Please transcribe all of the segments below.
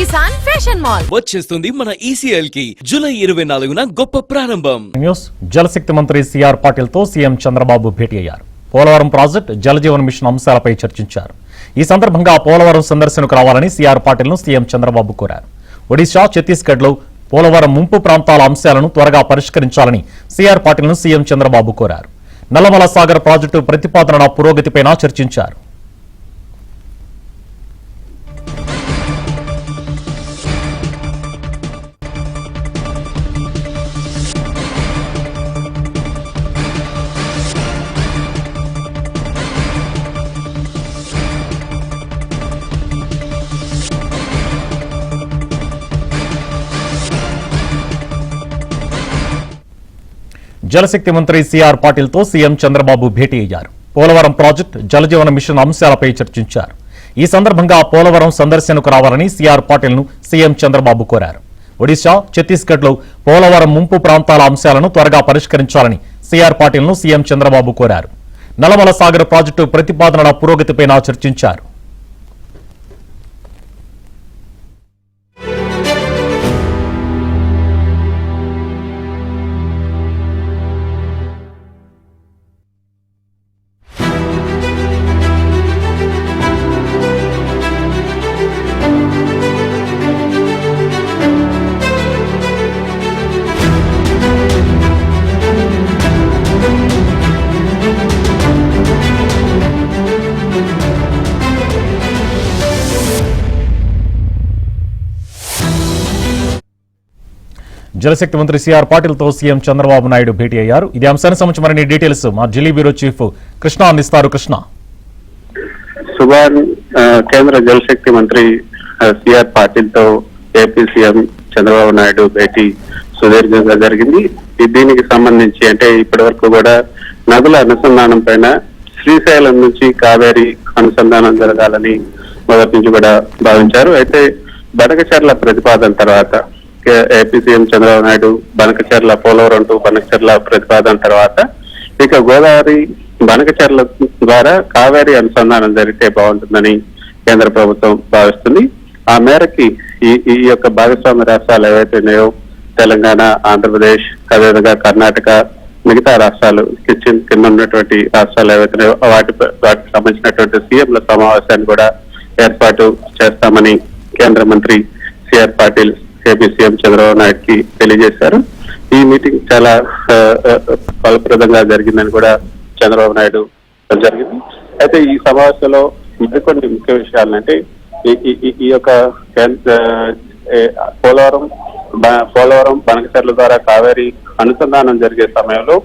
Kisan fashion mall వచ్చేస్తుంది మన ECL కి జూలై 24న గొప్ప ప్రారంభం. న్యూస్ జలశక్తి మంత్రి సిఆర్ పాటిల్ తో సీఎం చంద్రబాబు భేటీ అయ్యారు. పోలవరం ప్రాజెక్టు జలజీవన్ మిషన్ అంశాలపై చర్చించారు. ఈ సందర్భంగా పోలవరం సందర్శనకు రావాలని సిఆర్ పాటిల్ ను సీఎం చంద్రబాబు కోరారు. ఒడిశా, ఛత్తీస్గఢ్ లో పోలవరం ముంపు ప్రాంతాల అంశాలను త్వరగా పరిష్కరించాలని సిఆర్ పాటిల్ ను సీఎం చంద్రబాబు కోరారు. నల్లమల సాగర్ ప్రాజెక్టు ప్రతిపాదనల పురోగతిపై చర్చించారు. జలశక్తి మంత్రి సిఆర్ పాటిల్ తో సీఎం చంద్రబాబు భేటీ అయ్యారు. పోలవరం ప్రాజెక్టు జలజీవన మిషన్ అంశాలపై చర్చించారు. ఈ సందర్భంగా పోలవరం సందర్శనకు రావాలని సిఆర్ పాటిల్ ను సీఎం చంద్రబాబు కోరారు. ఒడిశా, ఛత్తీస్గఢ్ లో పోలవరం ముంపు ప్రాంతాల అంశాలను త్వరగా పరిష్కరించాలని సిఆర్ పాటిల్ ను సీఎం చంద్రబాబు కోరారు. నల్లమల సాగర్ ప్రాజెక్టు ప్రతిపాదనల పురోగతిపై చర్చించారు. జలశక్తి మంత్రి సిఆర్ పాటిల్ తో సీఎం చంద్రబాబు నాయుడు భేటీ అయ్యారు. ఇదే అంశానికి సంబంధించి మరిన్ని డీటెయిల్స్ మా ఢిల్లీ బ్యూరో చీఫ్ కృష్ణ అందిస్తారు. కృష్ణ, సుభాన్ కేంద్ర జలశక్తి మంత్రి సిఆర్ పాటిల్ తో ఏపీ సీఎం చంద్రబాబు నాయుడు భేటీ సుదీర్ఘంగా జరిగింది. దీనికి సంబంధించి అంటే ఇప్పటి వరకు కూడా నదుల అనుసంధానం పైన శ్రీశైలం నుంచి కావేరీ అనుసంధానం జరగాలని మొదటి నుంచి కూడా భావించారు. అయితే బనకచర్ల ప్రతిపాదన తర్వాత AP CM Chandrababu Naidu Banakacherla Polavaram to Banakacherla ప్రతిపాదన తర్వాత ఇక గోదావరి బనకచర్ల ద్వారా కావేరీ అనుసంధానం జరిగితే బాగుంటుందని కేంద్ర ప్రభుత్వం భావిస్తుంది. ఆ మేరకి ఈ యొక్క భాగస్వామ్య రాష్ట్రాలు ఏవైతే ఉన్నాయో తెలంగాణ, ఆంధ్రప్రదేశ్, అదేవిధంగా కర్ణాటక, మిగతా రాష్ట్రాలు కింద ఉన్నటువంటి రాష్ట్రాలు ఏవైతే ఉన్నాయో వాటికి సంబంధించినటువంటి సీఎంల సమావేశాన్ని కూడా ఏర్పాటు చేస్తామని కేంద్ర మంత్రి CR Patil AP CM Chandrababu నాయుడుకి తెలియజేశారు. ఈ మీటింగ్ చాలా ఫలప్రదంగా జరిగిందని కూడా చంద్రబాబు నాయుడు జరిగింది. అయితే ఈ సమావేశంలో మరికొన్ని ముఖ్య విషయాలంటే ఈ యొక్క పోలవరం బనకచర్ల ద్వారా కావేరీ అనుసంధానం జరిగే సమయంలో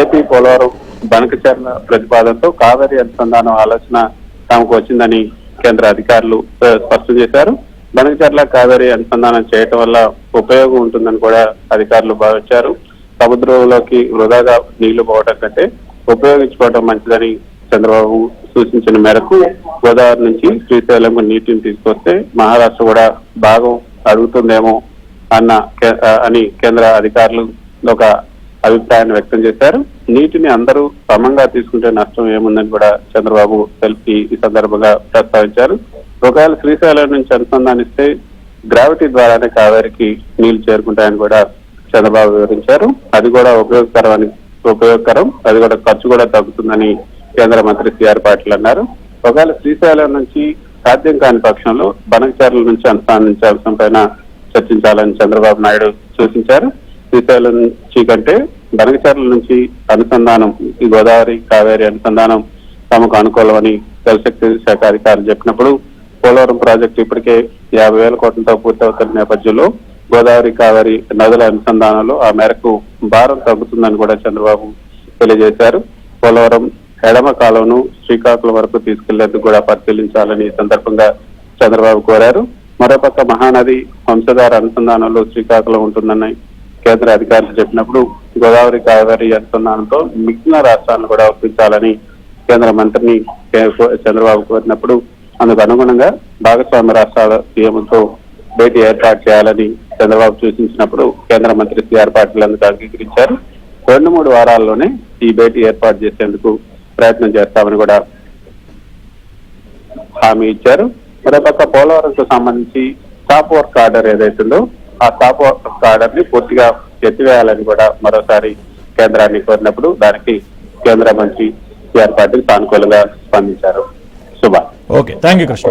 ఏపీ పోలవరం బనకచర్ల ప్రతిపాదనతో కావేరీ అనుసంధానం ఆలోచన తమకు వచ్చిందని కేంద్ర అధికారులు స్పష్టం చేశారు. బనకచర్ల కావేరీ అనుసంధానం చేయటం వల్ల ఉపయోగం ఉంటుందని కూడా అధికారులు భావించారు. సముద్రంలోకి వృధాగా నీళ్లు పోవడం కంటే ఉపయోగించుకోవడం మంచిదని చంద్రబాబు సూచించిన మేరకు గోదావరి నుంచి శ్రీశైలం నీటిని తీసుకొస్తే మహారాష్ట్ర కూడా భాగం అడుగుతుందేమో అని కేంద్ర అధికారులు ఒక అభిప్రాయాన్ని వ్యక్తం చేశారు. నీటిని అందరూ సమంగా తీసుకుంటే నష్టం ఏముందని కూడా చంద్రబాబు ఈ సందర్భంగా ప్రస్తావించారు. ఒకవేళ శ్రీశైలం నుంచి అనుసంధానిస్తే గ్రావిటీ ద్వారానే కావేరికి నీళ్లు చేరుకుంటాయని కూడా చంద్రబాబు వివరించారు. అది కూడా ఉపయోగకరం, అది కూడా ఖర్చు కూడా తగ్గుతుందని కేంద్ర మంత్రి సిఆర్ పాటిల్ అన్నారు. ఒకవేళ శ్రీశైలం నుంచి సాధ్యం కాని పక్షంలో బనకచర్ల నుంచి అనుసంధానించే అంశం పైన చర్చించాలని చంద్రబాబు నాయుడు సూచించారు. శ్రీశైలం నుంచి కంటే బనకచర్ల నుంచి అనుసంధానం, ఈ గోదావరి కావేరీ అనుసంధానం తమకు అనుకూలమని జలశక్తి శాఖ అధికారులు చెప్పినప్పుడు పోలవరం ప్రాజెక్టు ఇప్పటికే 50,000 కోట్లతో పూర్తవుతున్న నేపథ్యంలో గోదావరి కావేరీ నదుల అనుసంధానంలో ఆ మేరకు భారం తగ్గుతుందని కూడా చంద్రబాబు తెలియజేశారు. పోలవరం ఎడమ కాలువను శ్రీకాకుళం వరకు తీసుకెళ్లేందుకు కూడా పరిశీలించాలని ఈ సందర్భంగా చంద్రబాబు కోరారు. మరోపక్క మహానది వంశధార అనుసంధానంలో శ్రీకాకుళం ఉంటుందని కేంద్ర అధికారులు చెప్పినప్పుడు గోదావరి కావేరీ అనుసంధానంతో మిగిలిన రాష్ట్రాలను కూడా ఒప్పించాలని కేంద్ర మంత్రిని చంద్రబాబు కోరినప్పుడు అందుకు అనుగుణంగా భాగస్వామ్య రాష్ట్రాల సీఎంలతో భేటీ ఏర్పాటు చేయాలని చంద్రబాబు సూచించినప్పుడు కేంద్ర మంత్రి సిఆర్ పాటిల్ అందుకు అంగీకరించారు. 2-3 వారాల్లోనే ఈ భేటీ ఏర్పాటు చేసేందుకు ప్రయత్నం చేస్తామని కూడా హామీ ఇచ్చారు. మరోపక్క పోలవరంకు సంబంధించి స్టాప్ వర్క్ ఆర్డర్ ఏదైతుందో ఆ స్టాప్ వర్క్ ఆర్డర్ ని పూర్తిగా ఎత్తివేయాలని కూడా మరోసారి కేంద్రాన్ని కోరినప్పుడు దానికి కేంద్ర మంత్రి సిఆర్ పాటిల్ సానుకూలంగా స్పందించారు. శుభ. Okay, thank you Krishna.